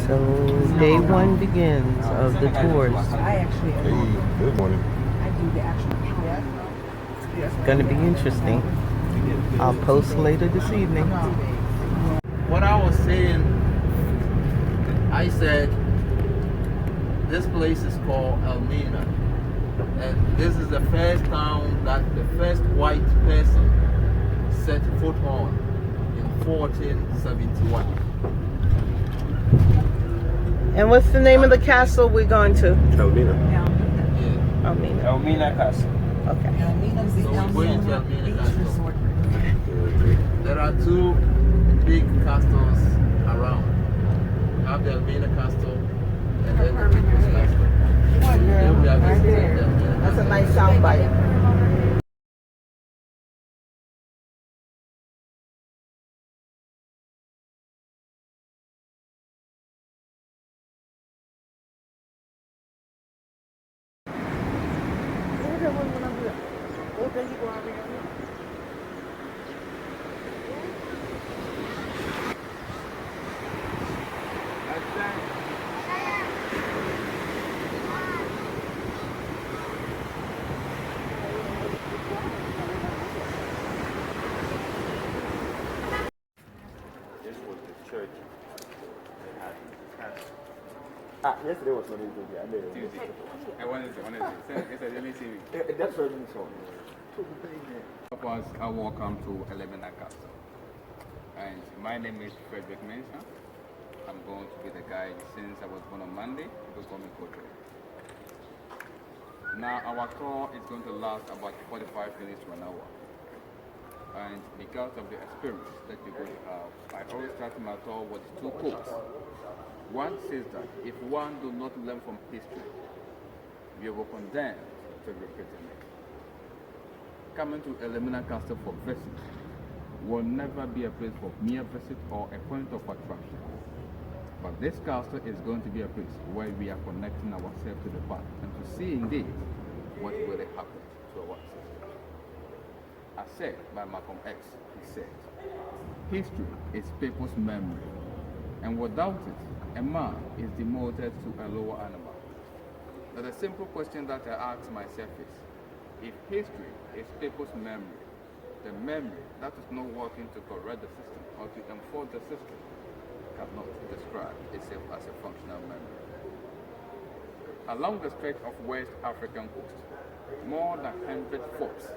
So day one begins of the tours. Hey, good morning. It's gonna be interesting. I'll post later this evening. What I was saying, I said this place is called Elmina, and this is the first town that the first white person set foot on in 1471. And what's the name of the castle we're going to? Elmina. Yeah. Elmina. Elmina Castle. Okay. So we're going to Elmina Castle. There are two big castles around. We have the Elmina Castle and then the People's Castle. Then we are visiting the Elmina That's a Castle. nice soundbite. This was the church that had the castle. Yesterday was Monday, Tuesday. I made it. Tuesday. I wanted to it's a daily TV. That's what you saw. Of us are welcome to Elmina Castle. And my name is Frederick Mensah. I'm going to be the guide since I was born on Monday. People call me Coach. Now our tour is going to last about 45 minutes to an hour. And because of the experience that you're going to have, I always start my tour with two quotes. One says that if one do not learn from history, you will condemn to repeating it. Coming to Elmina Castle for visit will never be a place for mere visit or a point of attraction. But this castle is going to be a place where we are connecting ourselves to the past and to see indeed what really happened to our ancestors. As said by Malcolm X, he said, history is people's memory, and without it, a man is demoted to a lower animal. Now the simple question that I ask myself is, if history is people's memory, the memory that is not working to correct the system or to enforce the system cannot describe itself as a functional memory. Along the stretch of West African coast, more than 100 forts,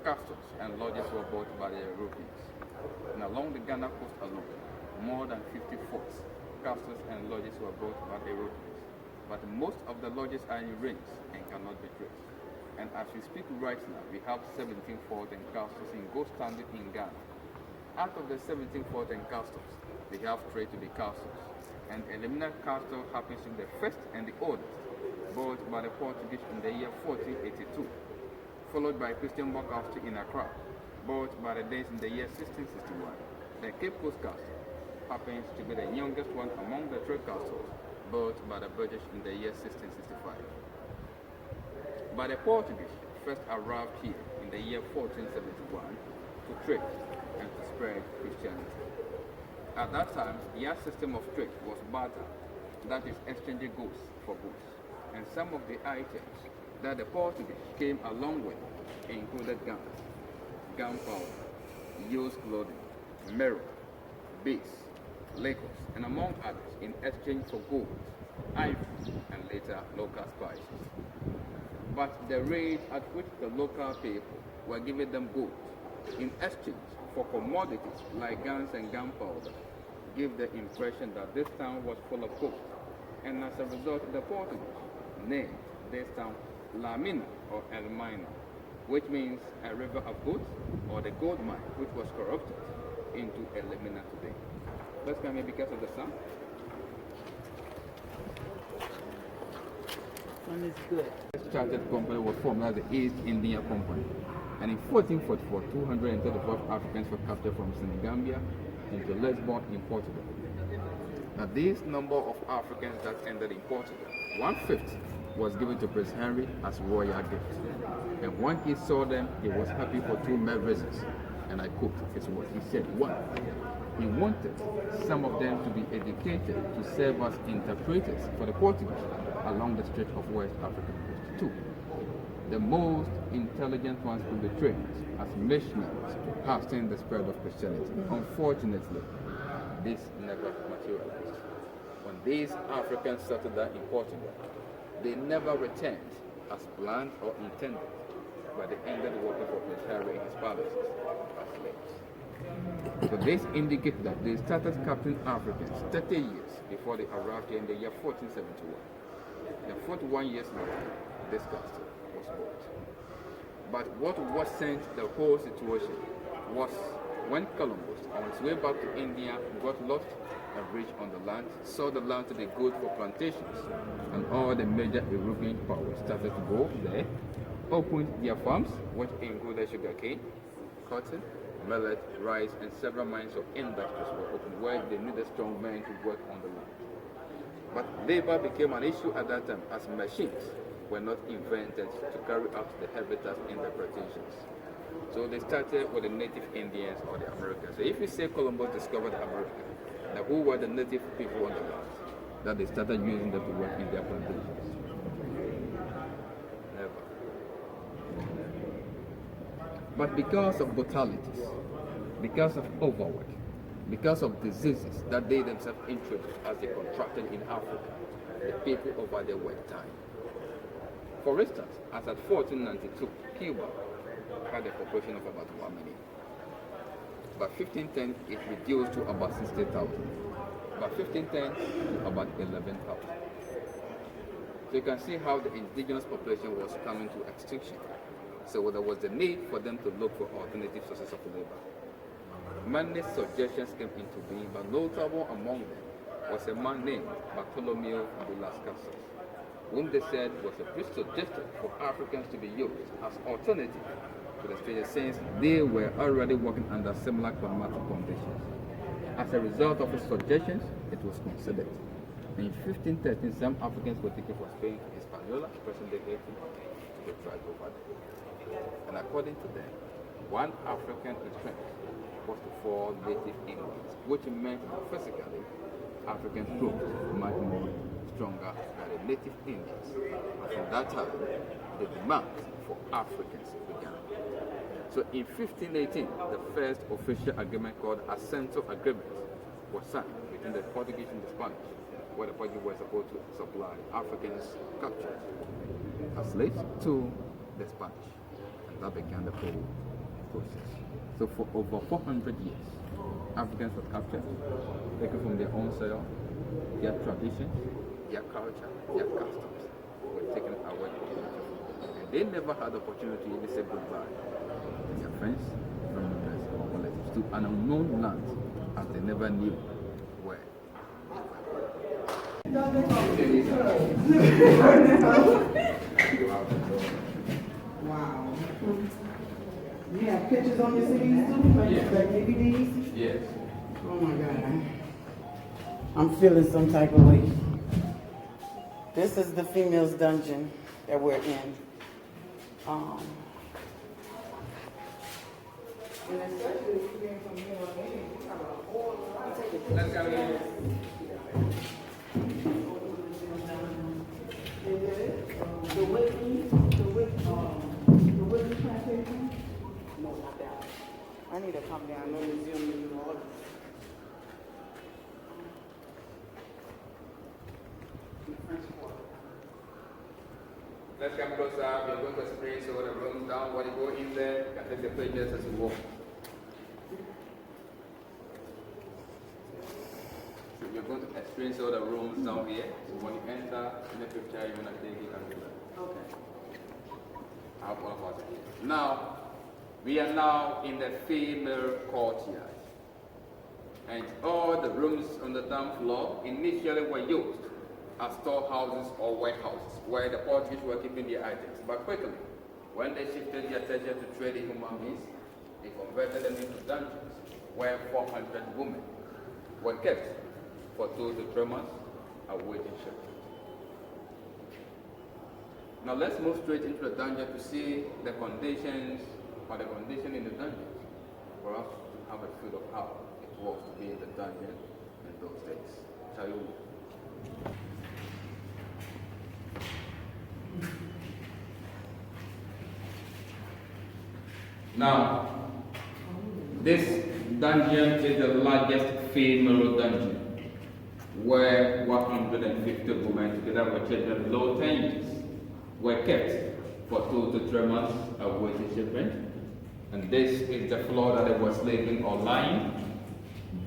castles and lodges were built by the Europeans. And along the Ghana coast alone, more than 50 forts, castles and lodges were built by the Europeans. But most of the lodges are in ruins and cannot be traced. And as we speak right now, we have 17 forts and castles in good standing in Ghana. Out of the 17 forts and castles, they have 3 to be castles. And Elmina Castle happens to be the first and the oldest, built by the Portuguese in the year 1482, followed by Christian Castle in Accra, built by the Danes in the year 1661. The Cape Coast Castle happens to be the youngest one among the 3 castles, built by the British in the year 1665. But the Portuguese first arrived here in the year 1471 to trade and to spread Christianity. At that time, their system of trade was barter, that is exchanging goods for goods. And some of the items that the Portuguese came along with included guns, gunpowder, used clothing, mirror, beads, liquors, and among others in exchange for gold, ivory, and later local spices. But the rate at which the local people were giving them gold in exchange for commodities like guns and gunpowder gave the impression that this town was full of gold. And as a result, the Portuguese named this town Elmina or Elmina, which means a river of gold or the gold mine which was corrupted into Elmina today. That's coming because of the sun. Sun is good. This chartered company was formed as the East India Company. And in 1444, 235 Africans were captured from Senegambia into Lisbon in Portugal. Now, this number of Africans that ended in Portugal, 1/5 was given to Prince Henry as royal gift. And when he saw them, he was happy for 2 main reasons. And I quote, it's what he said. 1, He wanted some of them to be educated to serve as interpreters for the Portuguese along the Strait of West African coast too. The most intelligent ones could be trained as missionaries to hasten the spread of Christianity. Unfortunately, this never materialized. When these Africans settled down in Portugal, they never returned as planned or intended, but they ended working for Prince Harry in his palaces as slaves. So this indicates that they started capturing Africans 30 years before they arrived here in the year 1471. Then 41 years later, this castle was built. But what worsened the whole situation was when Columbus, on his way back to India, got lost and reached on the land, saw the land to be good for plantations, and all the major European powers started to go there, opened their farms, which included sugarcane, cotton, millet, rice, and several mines of industries were opened where they needed strong men to work on the land. But labor became an issue at that time as machines were not invented to carry out the heavy task interpretations. So they started with the native Indians or the Americans. So if you say Columbus discovered America, now who were the native people on the land that they started using them to work in their plantations? Never. But because of brutalities, because of overwork, because of diseases that they themselves introduced as they contracted in Africa, the people over there were dying. For instance, as at 1492, Cuba had a population of about 1 million. By 1510, it reduced to about 60,000. By 1510, to about 11,000. So you can see how the indigenous population was coming to extinction. So there was the need for them to look for alternative sources of labor. Many suggestions came into being, but notable among them was a man named Bartolomeo de las Casas, whom they said was a priest suggested for Africans to be used as alternative to the Spaniards since they were already working under similar climatic conditions. As a result of his suggestions, it was considered. In 1513, some Africans were taken for Spain, Hispaniola, present-day Haiti, to be tried over there. And according to them, one African strength was to fall native English, which meant that physically, Africans proved much more stronger than the native Indians. And from that time, the demand for Africans began. So in 1518, the first official agreement called Assento Agreement was signed between the Portuguese and the Spanish, where the Portuguese were supposed to supply Africans captured as slaves to the Spanish. And that began the whole process. So for over 400 years, Africans were captured, taken from their own soil, their traditions, their culture, their customs were taken away from them. And they never had the opportunity to even say goodbye to their friends, family members, or relatives to an unknown land as they never knew where. Wow. You have pictures on your CDs too? Like DVDs? Yes. Oh my God. I'm feeling some type of way. This is the female's dungeon that we're in. And especially if you came from here on in, you have a whole lot of taking Let's come in. The Whitney plantation? No, not that. I need to come down. No museum in New Orleans. Let's come closer. We're going to explain so the rooms down. When you go in there, you can take the pictures as you walk. So you're going to experience all the rooms down here. So when you enter in the picture, you're going to take it and do that. Okay. I have one of us. Now, we are now in the female courtyard. And all the rooms on the down floor initially were used as storehouses or warehouses where the Portuguese were keeping their items. But quickly, when they shifted their attention to trading human beings, they converted them into dungeons where 400 women were kept for 2 to 3 months awaiting shelter. Now let's move straight into the dungeon to see the conditions or the condition in the dungeons for us to have a feel of how it was to be in the dungeon in those days. Shall you? Now, this dungeon is the largest female dungeon, where 150 women, together with children below 10 years, were kept for 2 to 3 months awaiting shipment. And this is the floor that they were sleeping or lying,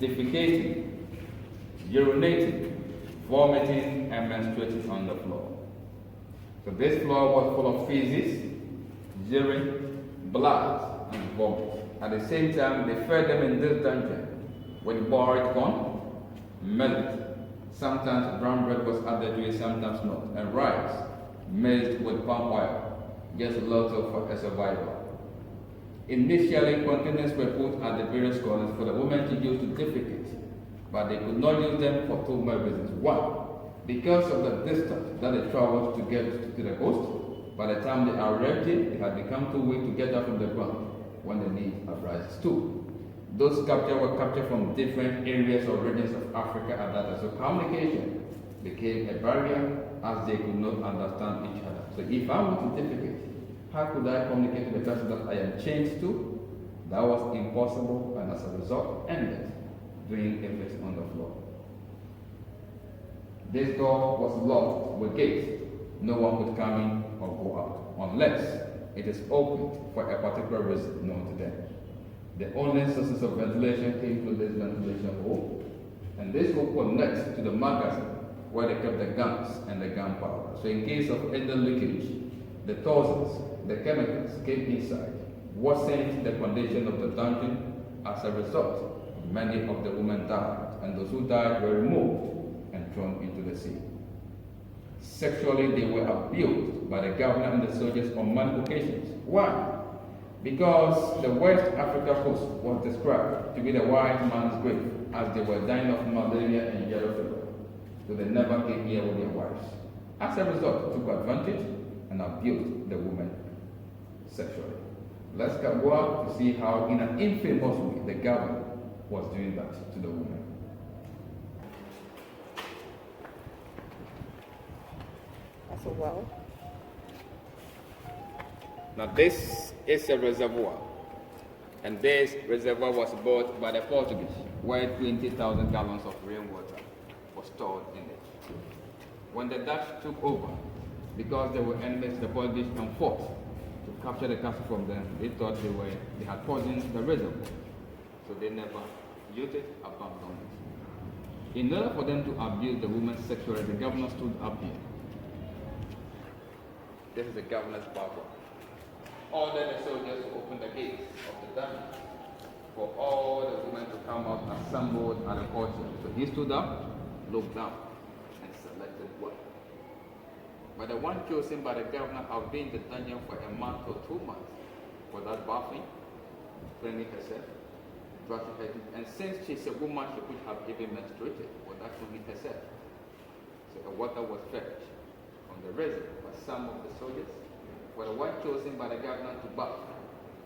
defecating, urinating, vomiting, and menstruating on the floor. So this floor was full of feces, urine, blood, and vomit. At the same time, they fed them in this dungeon with boiled corn, milk. Sometimes brown bread was added to it, sometimes not, and rice mixed with palm oil, just little for a survival. Initially, containers were put at the various corners for the women to use to defecate, but they could not use them for 2 main reasons. One, because of the distance that they traveled to get to the coast. By the time they arrived here, they had become too weak to get up from the ground when the need arises. 2, those captured were captured from different areas or regions of Africa at that time, so communication became a barrier as they could not understand each other. So if I were to defecate, how could I communicate to the person that I am chained to? That was impossible, and as a result, ended doing everything on the floor. This door was locked with gates. No one could come in or go out unless it is opened for a particular reason known to them. The only sources of ventilation came through this ventilation hole, and this hole was next to the magazine where they kept the guns and the gunpowder. So in case of any leakage, the toxins, the chemicals came inside, worsening the condition of the dungeon. As a result, many of the women died, and those who died were removed and thrown into the sea. Sexually, they were abused by the governor and the soldiers on many occasions. Why? Because the West Africa coast was described to be the white man's grave, as they were dying of malaria and yellow fever. So they never came here with their wives. As a result, took advantage and abused the women sexually. Let's go on to see how, in an infamous way, the governor was doing that to the women. That's a well. Now this is a reservoir, and this reservoir was built by the Portuguese, where 20,000 gallons of rainwater was stored in it. When the Dutch took over, because they were enemies, the Portuguese and fought to capture the castle from them, they thought they had poisoned the reservoir, so they never used it, abandoned it. In order for them to abuse the women sexually, the governor stood up here. This is the governor's power. Ordered the soldiers to open the gates of the dungeon for all the women to come out assembled at the courtyard. So he stood up, looked down, and selected one. But the one chosen by the governor had been in the dungeon for a month or 2 months for that bathing, cleaning herself, brushing her teeth. And since she's a woman, she could have even menstruated without cleaning herself. So the water was fetched from the reservoir by some of the soldiers, for the one chosen by the governor to bath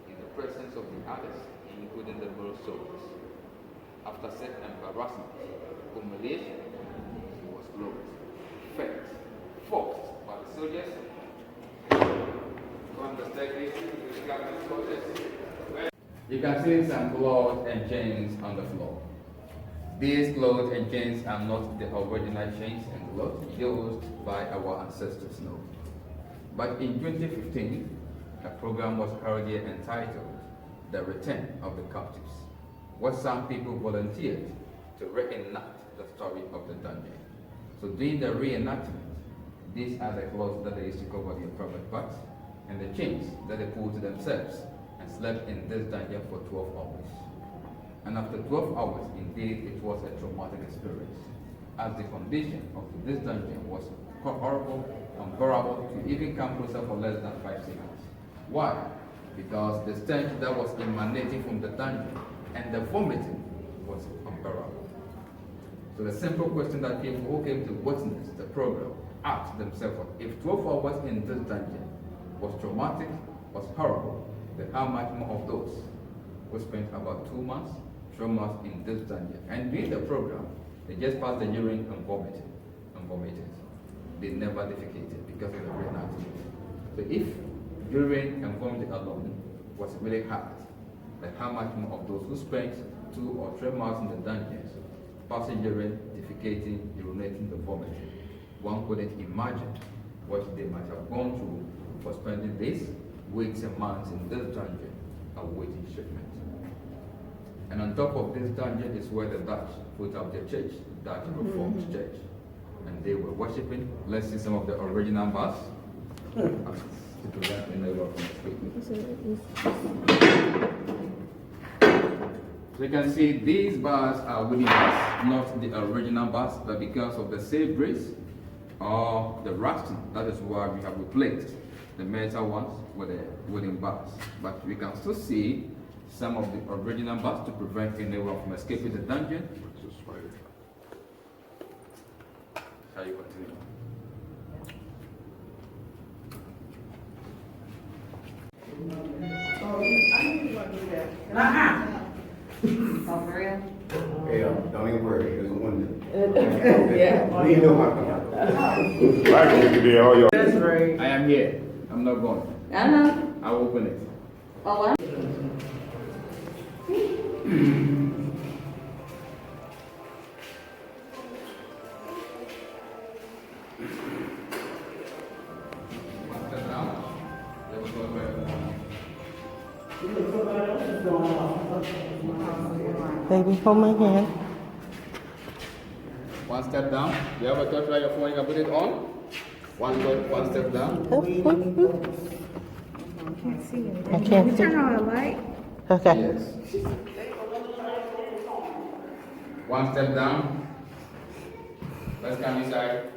in the presence of the others, including the male soldiers. After such embarrassment, humiliation, he was clothed, fed, forced by the soldiers from the staircase to the governor's quarters. You can see some clothes and chains on the floor. These clothes and chains are not the original chains and clothes used by our ancestors, no. But in 2015, a program was held here entitled The Return of the Captives, where some people volunteered to reenact the story of the dungeon. So during the reenactment, these are the clothes that they used to cover their private parts, and the chains that they pulled to themselves and slept in this dungeon for 12 hours. And after 12 hours, indeed, it was a traumatic experience, as the condition of this dungeon was horrible, unbearable to even come closer for less than 5 seconds. Why? Because the stench that was emanating from the dungeon and the vomiting was unbearable. So the simple question that people who came to witness the program asked themselves, if 12 hours in this dungeon was traumatic, was horrible, then how much more of those who spent about 2 months, months in this dungeon. And during the program, they just passed the urine and vomited. They never defecated because of the brain activity. So if urine and vomiting alone was really hard, then how much more of those who spent 2 or 3 months in the dungeons, passing urine, defecating, urinating, the vomiting? One couldn't imagine what they might have gone through for spending days, weeks, and months in this dungeon awaiting shipment. And on top of this dungeon is where the Dutch put up their church, Dutch Reformed Church. And they were worshiping. Let's see some of the original bars. To prevent any from escaping. So you can see these bars are wooden bars, not the original bars, but because of the safe breeze or the rusting, that is why we have replaced the metal ones with the wooden bars. But we can still see some of the original bars to prevent anyone from escaping the dungeon. Shall you continue? Oh, for real? Hey, don't even worry. There's a window. Yeah. We know how to That's right. I am here. I'm not going. I know. I'll open it. Oh, what? Baby, hold my hand. One step down. You have a touch right your phone, you can put it on. One step down. I can't see. Turn on the light. Okay. Yes. One step down. Let's come inside.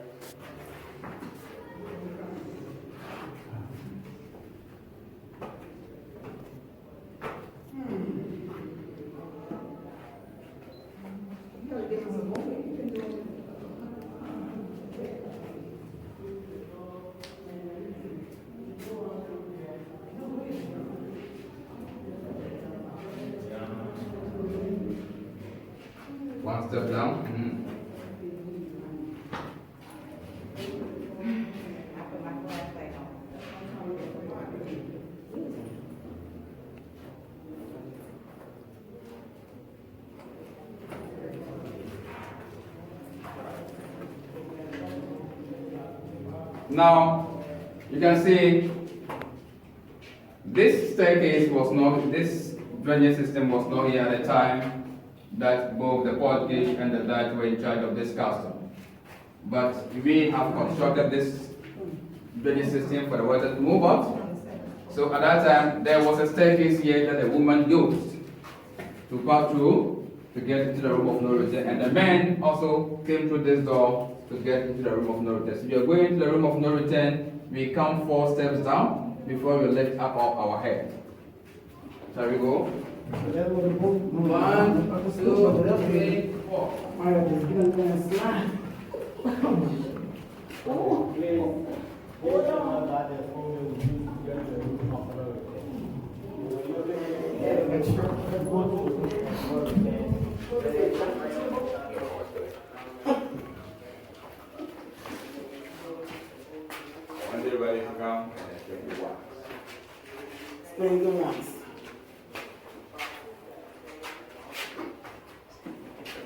One step down. Now, you can see this staircase was not, this drainage system was not here at the time that both the Portuguese and the Dutch were in charge of this castle. But we have constructed this drainage system for the water to move out. So at that time, there was a staircase here that the woman used to pass through to get into the room of no return. And the men also came through this door to get into the room of no return. So if you're going into the room of no return, we come 4 steps down before we lift up our head. Shall we go? 1, 2, 3, 4. When they're ready to come, and then take the ones. Spin the ones.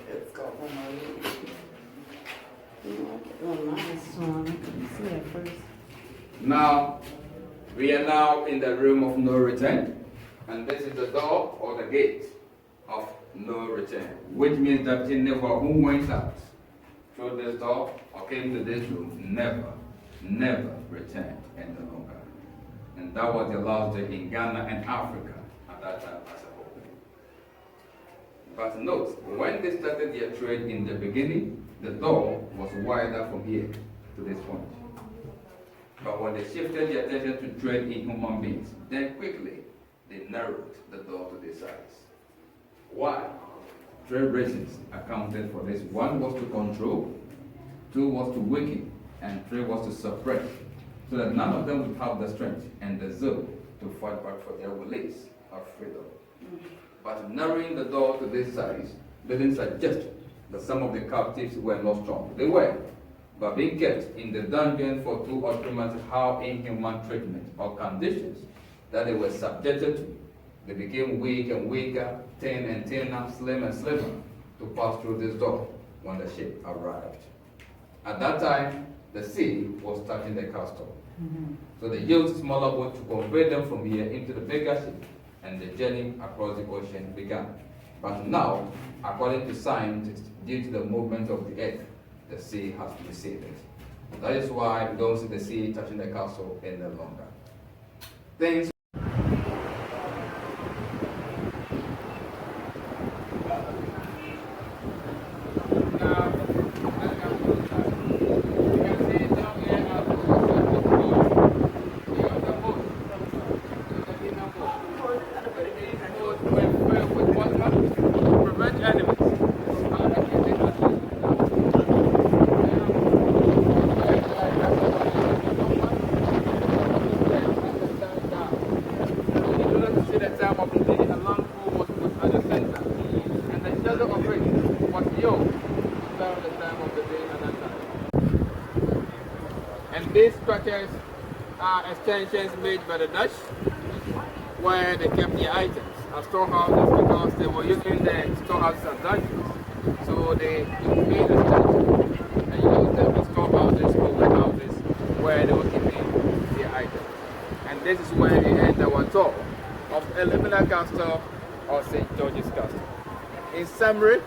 Let's go. Now, we are now in the room of no return, and this is the door or the gate of no return, which means that anyone who went out through this door or came to this room never returned any longer. And that was the last day in Ghana and Africa at that time as a whole. But note, when they started their trade in the beginning, the door was wider from here to this point. But when they shifted their attention to trade in human beings, then quickly they narrowed the door to this size. Why? 3 reasons accounted for this. 1 was to control, 2 was to weaken, and 3 was to suppress, so that none of them would have the strength and the zeal to fight back for their release of freedom. But narrowing the door to this size didn't suggest that some of the captives were not strong. They were, but being kept in the dungeon for 2 or 3 months, how inhuman treatment or conditions that they were subjected to, they became weak and weaker, thin and thinner, slim and slimmer to pass through this door when the ship arrived. At that time, the sea was touching the castle. So they used smaller boats to convey them from here into the bigger ship, and the journey across the ocean began. But now, according to scientists, due to the movement of the earth, the sea has receded. That is why we don't see the sea touching the castle any longer. Things these structures are extensions made by the Dutch where they kept their items as storehouses because they were using the storehouses as dungeons. So they made extensions and used them as storehouses or warehouses where they were keeping their items. And this is where we end our tour of Elmina Castle or St. George's Castle. In summary,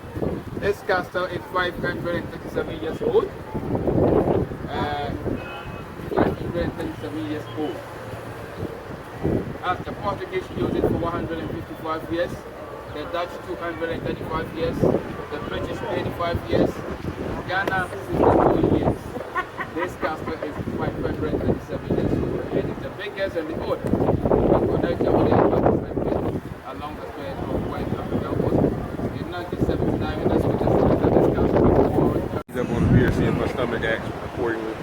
this castle is 537 years old. 537 years old. As the Portuguese used it for 155 years, the Dutch 235 years, the British 85 years, Ghana 62 years. This castle is 537 years old and it's the biggest and the oldest in connection with the Atlantic along the Strait of West Africa coast. In 1979, that's what this castle was called. He's up on the beer, seeing my stomach action accordingly.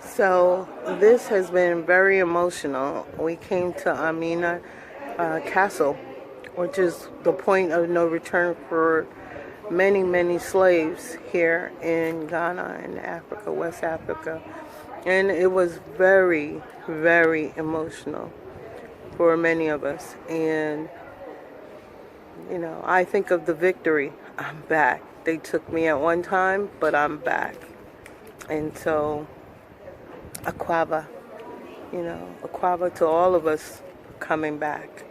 So this has been very emotional. We came to Elmina Castle, which is the point of no return for many, many slaves here in Ghana and Africa, West Africa. And it was very, very emotional for many of us. And, you know, I think of the victory. I'm back. They took me at one time, but I'm back. And so, Aquava, you know, Aquava to all of us coming back.